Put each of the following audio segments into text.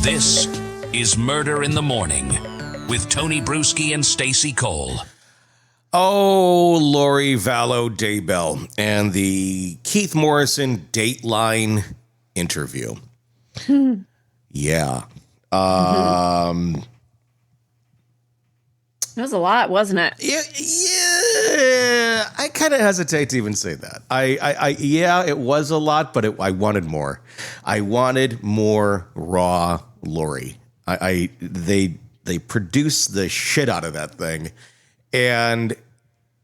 This is Murder in the Morning with Tony Bruschi and Stacey Cole. Oh, Lori Vallow Daybell and the Keith Morrison Dateline interview. Yeah. It was a lot, wasn't it? Yeah. I kind of hesitate to even say that. Yeah, it was a lot, but I wanted more. I wanted more raw Lori. They produced the shit out of that thing, and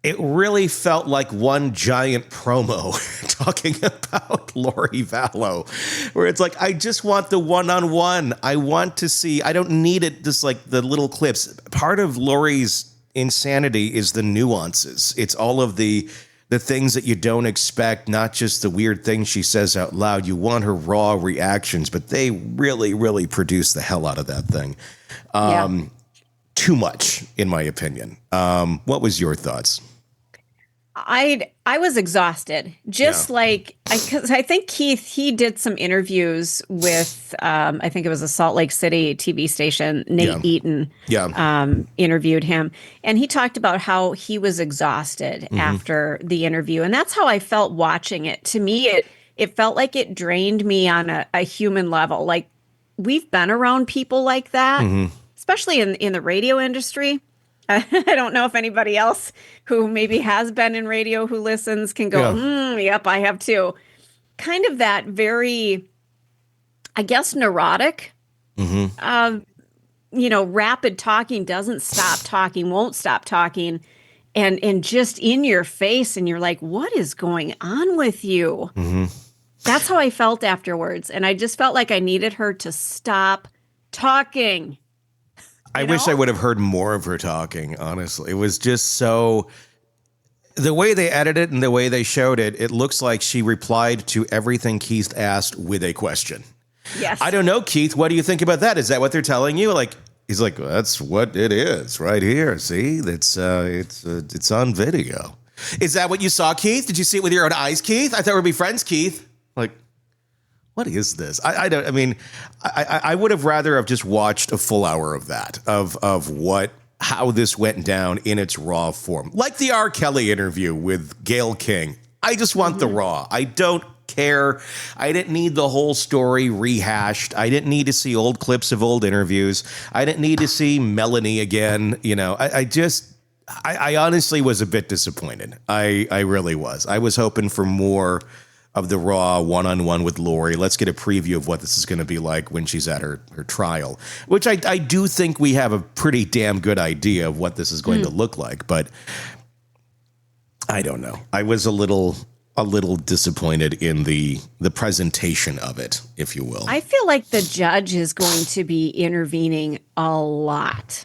it really felt like one giant promo talking about Lori Vallow, where it's like, I just want the one-on-one. I want to see, I don't need it just like the little clips. Part of Lori's insanity is the nuances. It's all of the things that you don't expect, not just the weird things she says out loud. You want her raw reactions, but they really, really produce the hell out of that thing. Too much, in my opinion. What was your thoughts? I was exhausted, because I think Keith, he did some interviews with, I think it was a Salt Lake City TV station, Nate Eaton interviewed him. And he talked about how he was exhausted after the interview. And that's how I felt watching it. To me, it felt like it drained me on a human level. Like, we've been around people like that, especially in the radio industry. I don't know if anybody else who maybe has been in radio who listens can go, yep, I have too. Kind of that very, I guess, neurotic, rapid talking, doesn't stop talking, won't stop talking, and just in your face. And you're like, what is going on with you? That's how I felt afterwards. And I just felt like I needed her to stop talking. I wish I would have heard more of her talking, honestly. It was just so... The way they edited it and the way they showed it, it looks like she replied to everything Keith asked with a question. Yes. I don't know, Keith. What do you think about that? Is that what they're telling you? Like, he's like, well, that's what it is right here. See, it's on video. Is that what you saw, Keith? Did you see it with your own eyes, Keith? I thought we'd be friends, Keith. Like, what is this? I would have rather have just watched a full hour of that, of how this went down in its raw form. Like the R. Kelly interview with Gayle King. I just want the raw. I don't care. I didn't need the whole story rehashed. I didn't need to see old clips of old interviews. I didn't need to see Melanie again. I honestly was a bit disappointed. I really was. I was hoping for more of the raw one-on-one with Lori. Let's get a preview of what this is going to be like when she's at her trial, which I do think we have a pretty damn good idea of what this is going to look like. But I don't know. I was a little disappointed in the presentation of it, if you will. I feel like the judge is going to be intervening a lot.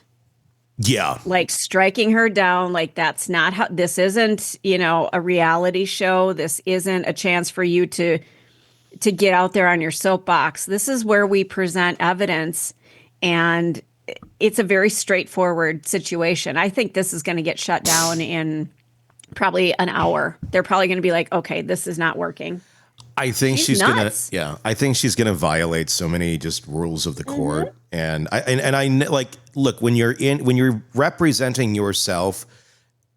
Yeah. Like striking her down. Like, that's not how, this isn't, a reality show. This isn't a chance for you to get out there on your soapbox. This is where we present evidence, and it's a very straightforward situation. I think this is going to get shut down in probably an hour. They're probably going to be like, okay, this is not working. I think she's gonna violate so many just rules of the court, and I like, look, when you're representing yourself,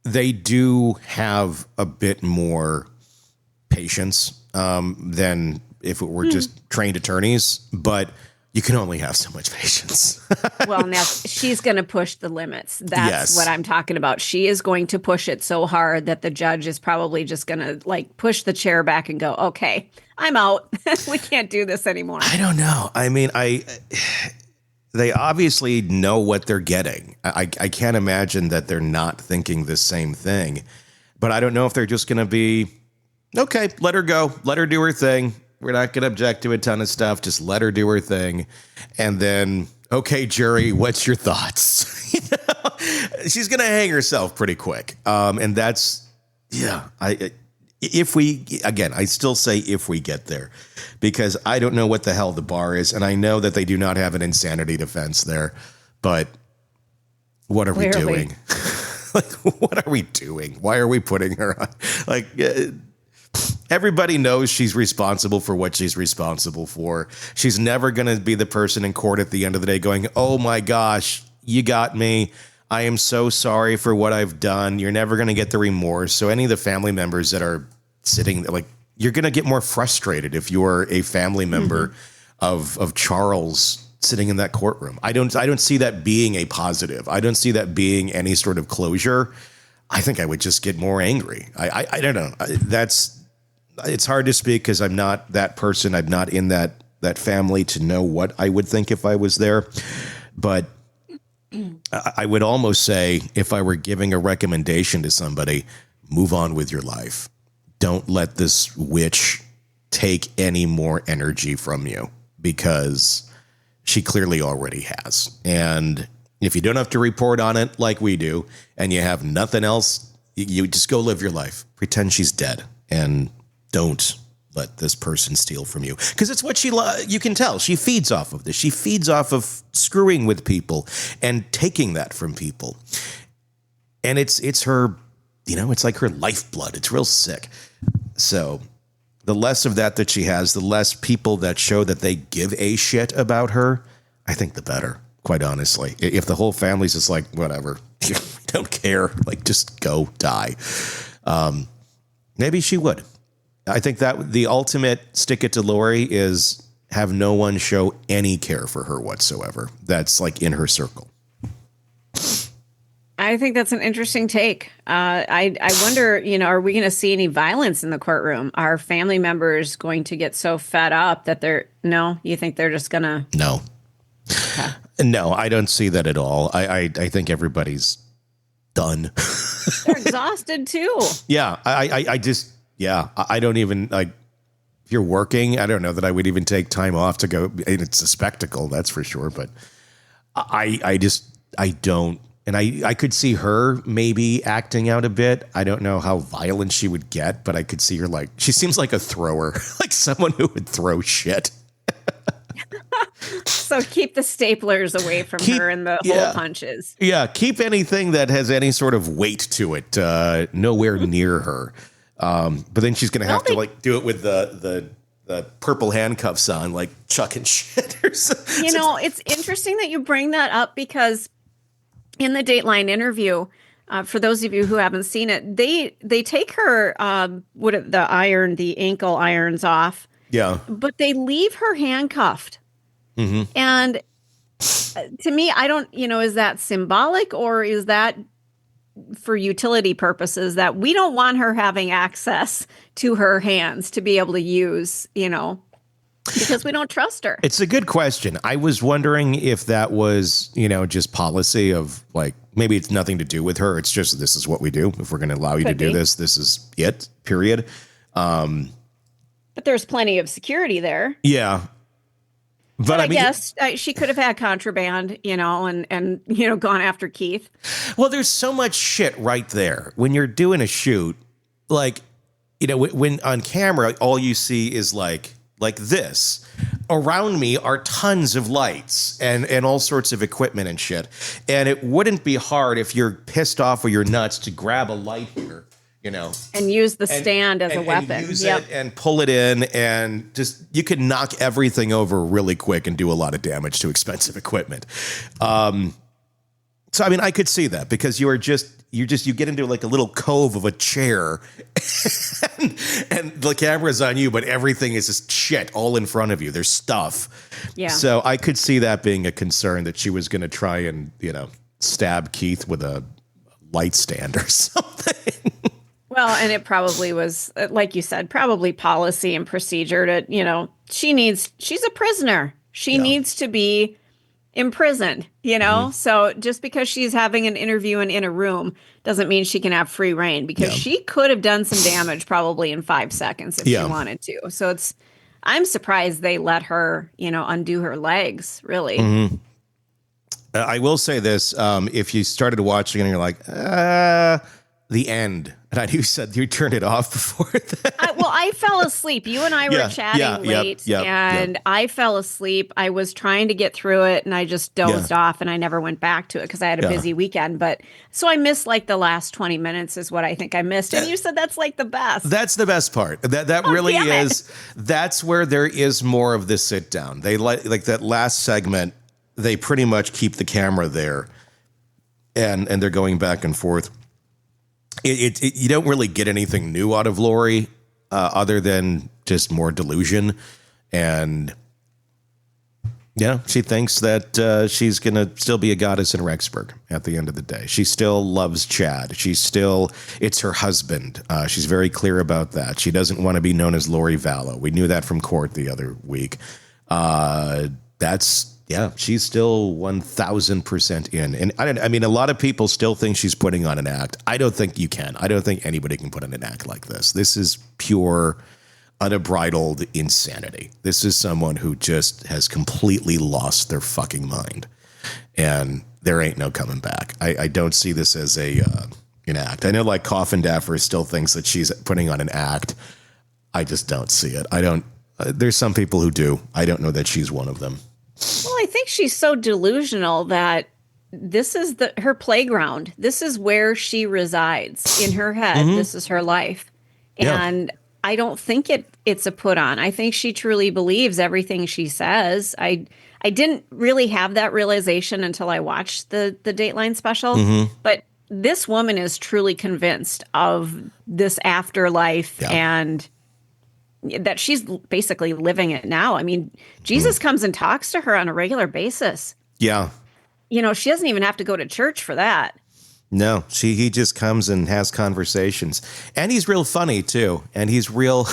they do have a bit more patience than if it were just trained attorneys, but you can only have so much patience. Well, now she's going to push the limits. That's what I'm talking about. She is going to push it so hard that the judge is probably just going to push the chair back and go, okay, I'm out. We can't do this anymore. I don't know. I mean, they obviously know what they're getting. I can't imagine that they're not thinking the same thing, but I don't know if they're just going to be, okay, let her go. Let her do her thing. We're not going to object to a ton of stuff. Just let her do her thing. And then, okay, jury, what's your thoughts? She's going to hang herself pretty quick. And that's, I still say if we get there, because I don't know what the hell the bar is. And I know that they do not have an insanity defense there, but what are we doing? What are we doing? Why are we putting her on? Everybody knows she's responsible for what she's responsible for. She's never going to be the person in court at the end of the day going, oh my gosh, you got me. I am so sorry for what I've done. You're never going to get the remorse. So any of the family members that are sitting, like, you're going to get more frustrated if you're a family member of Charles sitting in that courtroom. I don't see that being a positive. I don't see that being any sort of closure. I think I would just get more angry. I don't know. It's hard to speak because I'm not that person. I'm not in that family to know what I would think if I was there. But I would almost say, if I were giving a recommendation to somebody, move on with your life. Don't let this witch take any more energy from you, because she clearly already has. And if you don't have to report on it like we do, and you have nothing else, you just go live your life. Pretend she's dead, and don't let this person steal from you, because it's what you can tell she feeds off of this. She feeds off of screwing with people and taking that from people. And it's her, it's like her lifeblood. It's real sick. So the less of that she has, the less people that show that they give a shit about her, I think the better, quite honestly. If the whole family's just like, whatever, don't care, like, just go die. Maybe she would. I think that the ultimate stick it to Lori is have no one show any care for her whatsoever. That's like in her circle. I think that's an interesting take. I wonder, are we going to see any violence in the courtroom? Are family members going to get so fed up that you think they're just going to? No. Okay. No, I don't see that at all. I think everybody's done. They're exhausted too. Yeah. I don't even, like, if you're working, I don't know that I would even take time off to go. It's a spectacle, that's for sure. But I don't. And I could see her maybe acting out a bit. I don't know how violent she would get, but I could see her, like, she seems like a thrower, like someone who would throw shit. So keep the staplers away from her and the hole punches. Yeah, keep anything that has any sort of weight to it nowhere near her. But then she's going to have to, like, do it with the purple handcuffs on, like chucking shit or something. It's interesting that you bring that up, because in the Dateline interview, for those of you who haven't seen it, they take her the ankle irons off. Yeah. But they leave her handcuffed. Mm-hmm. And to me, I don't, is that symbolic, or is that for utility purposes, that we don't want her having access to her hands to be able to use, because we don't trust her? It's a good question. I was wondering if that was, just policy of, like, maybe it's nothing to do with her. It's just, this is what we do. If we're going to allow you to do this, this is it, period. But there's plenty of security there. Yeah. But I guess she could have had contraband, and gone after Keith. Well, there's so much shit right there. When you're doing a shoot, like, when on camera, all you see is like this. Around me are tons of lights and all sorts of equipment and shit. And it wouldn't be hard, if you're pissed off or you're nuts, to grab a light here, and use the stand as a weapon. And use it and pull it in, and just, you could knock everything over really quick and do a lot of damage to expensive equipment. So, I mean, I could see that, because you get into like a little cove of a chair and the camera's on you, but everything is just shit all in front of you. There's stuff. Yeah. So I could see that being a concern, that she was going to try and, stab Keith with a light stand or something. Well, and it probably was, like you said, probably policy and procedure to, she's a prisoner. She needs to be imprisoned, So just because she's having an interview and in a room doesn't mean she can have free reign, because she could have done some damage probably in 5 seconds if she wanted to. So I'm surprised they let her, undo her legs, really. Mm-hmm. I will say this. If you started watching and you're like, the end. And I knew you said you turned it off before that. I fell asleep. You and I were chatting late, and I fell asleep. I was trying to get through it, and I just dozed off, and I never went back to it because I had a busy weekend. But so I missed like the last 20 minutes is what I think I missed. And you said that's like the best. That's the best part. That really is. That's where there is more of the sit down. They like that last segment. They pretty much keep the camera there, and they're going back and forth. You don't really get anything new out of Lori other than just more delusion. And she thinks that she's going to still be a goddess in Rexburg at the end of the day. She still loves Chad. It's her husband. She's very clear about that. She doesn't want to be known as Lori Vallow. We knew that from court the other week. She's still 1,000% in. And I mean, a lot of people still think she's putting on an act. I don't think you can. I don't think anybody can put on an act like this. This is pure, unbridled insanity. This is someone who just has completely lost their fucking mind. And there ain't no coming back. I don't see this as an act. I know like Coffin Daffer still thinks that she's putting on an act. I just don't see it. There's some people who do. I don't know that she's one of them. Well, I think she's so delusional that this is her playground. This is where she resides in her head. Mm-hmm. This is her life. And I don't think it's a put on. I think she truly believes everything she says. I didn't really have that realization until I watched the Dateline special. Mm-hmm. But this woman is truly convinced of this afterlife and that she's basically living it now. I mean, Jesus comes and talks to her on a regular basis. Yeah. She doesn't even have to go to church for that. No, he just comes and has conversations. And he's real funny too. And he's real.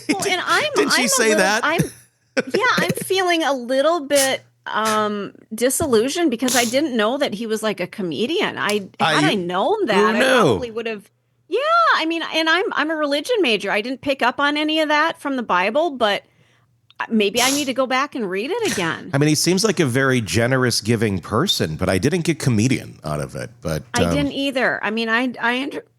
Well, and Did she say that? I'm feeling a little bit disillusioned because I didn't know that he was like a comedian. Had I known that, I probably would have. Yeah, I mean, and I'm a religion major. I didn't pick up on any of that from the Bible, but maybe I need to go back and read it again. I mean, he seems like a very generous, giving person, but I didn't get comedian out of it. But I didn't either. I mean,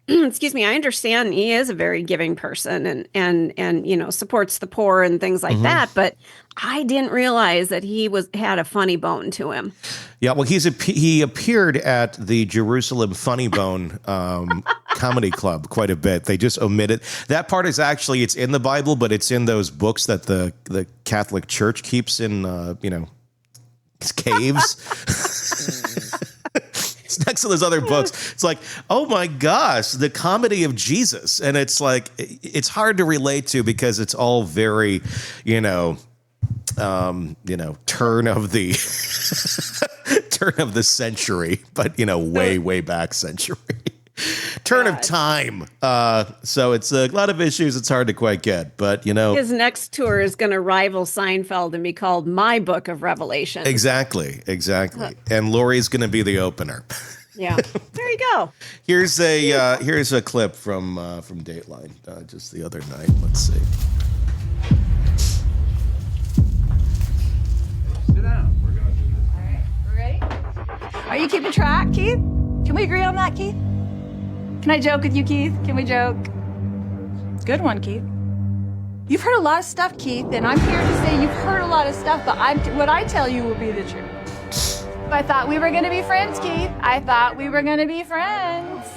excuse me, I understand he is a very giving person and supports the poor and things like that, but I didn't realize that he had a funny bone to him. Yeah, well, he appeared at the Jerusalem Funny Bone comedy club quite a bit. They just omitted that part. It's in the Bible, but it's in those books that the Catholic Church keeps in caves. It's next to those other books. It's like, oh my gosh, the comedy of Jesus, and it's like it's hard to relate to because it's all very, turn of the century, but way back century. Turn of time. So it's a lot of issues it's hard to quite get, but his next tour is going to rival Seinfeld and be called My Book of Revelation. Exactly. And Lori's going to be the opener. Yeah. There you go. Here's a clip from Dateline just the other night. Let's see. Sit down. We're going to do this. All right. We're ready? Are you keeping track, Keith? Can we agree on that, Keith? Can I joke with you, Keith? Can we joke? Good one, Keith. You've heard a lot of stuff, Keith, and I'm here to say you've heard a lot of stuff, but what I tell you will be the truth. I thought we were going to be friends, Keith. I thought we were going to be friends.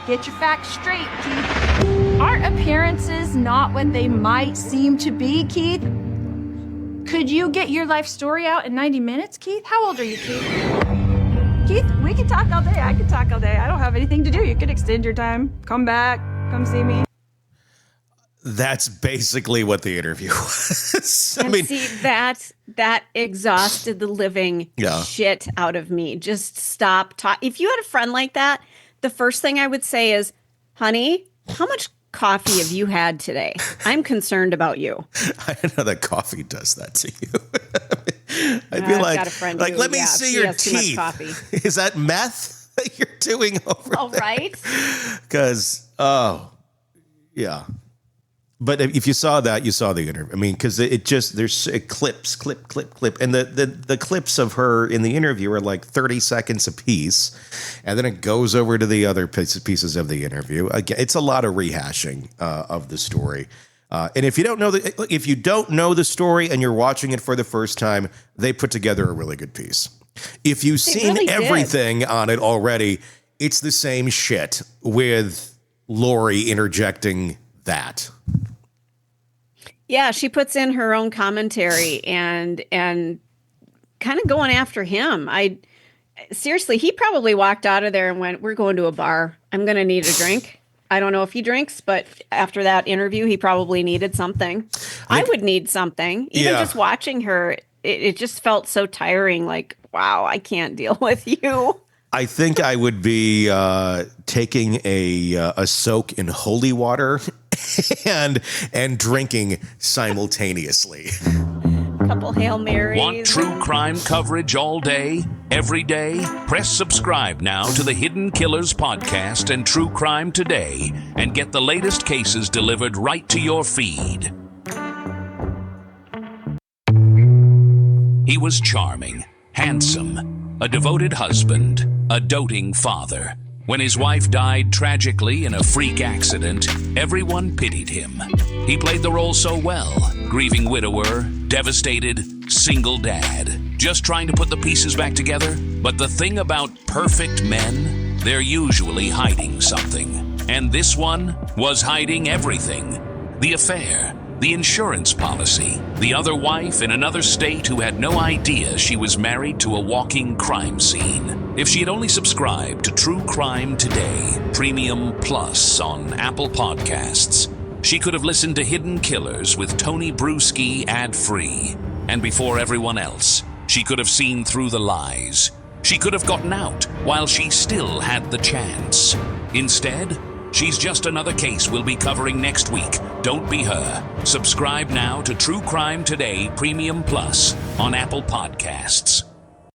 Get your facts straight, Keith. Aren't appearances not what they might seem to be, Keith? Could you get your life story out in 90 minutes, Keith? How old are you, Keith? Keith, we can talk all day. I can talk all day. I don't have anything to do. You could extend your time. Come back. Come see me. That's basically what the interview was. See, that exhausted the living shit out of me. Just stop talking. If you had a friend like that, the first thing I would say is, honey, how much coffee have you had today? I'm concerned about you. I know that coffee does that to you. I'd be like, let me see your teeth. Is that meth that you're doing over there? Right? Because, yeah. But if you saw that, you saw the interview. I mean, because there's clips, clip, and the clips of her in the interview are like 30 seconds a piece, and then it goes over to the other pieces of the interview. Again, it's a lot of rehashing of the story. And if you don't know the story and you're watching it for the first time, they put together a really good piece. If you've seen really everything on it already, it's the same shit with Lori interjecting that. Yeah, she puts in her own commentary and kind of going after him. Seriously, he probably walked out of there and went, "We're going to a bar. I'm going to need a drink." I don't know if he drinks, but after that interview, he probably needed something. I would need something. Even just watching her, it just felt so tiring. Like, wow, I can't deal with you. I think I would be taking a soak in holy water and drinking simultaneously. Couple Hail Marys. Want true crime coverage all day, every day? Press subscribe now to the Hidden Killers podcast and True Crime Today and get the latest cases delivered right to your feed. He was charming, handsome, a devoted husband, a doting father. When his wife died tragically in a freak accident, everyone pitied him. He played the role so well. Grieving widower, devastated, single dad. Just trying to put the pieces back together. But the thing about perfect men, they're usually hiding something. And this one was hiding everything. The affair, the insurance policy, the other wife in another state who had no idea she was married to a walking crime scene. If she had only subscribed to True Crime Today, Premium Plus on Apple Podcasts, she could have listened to Hidden Killers with Tony Bruschi ad-free. And before everyone else, she could have seen through the lies. She could have gotten out while she still had the chance. Instead, she's just another case we'll be covering next week. Don't be her. Subscribe now to True Crime Today Premium Plus on Apple Podcasts.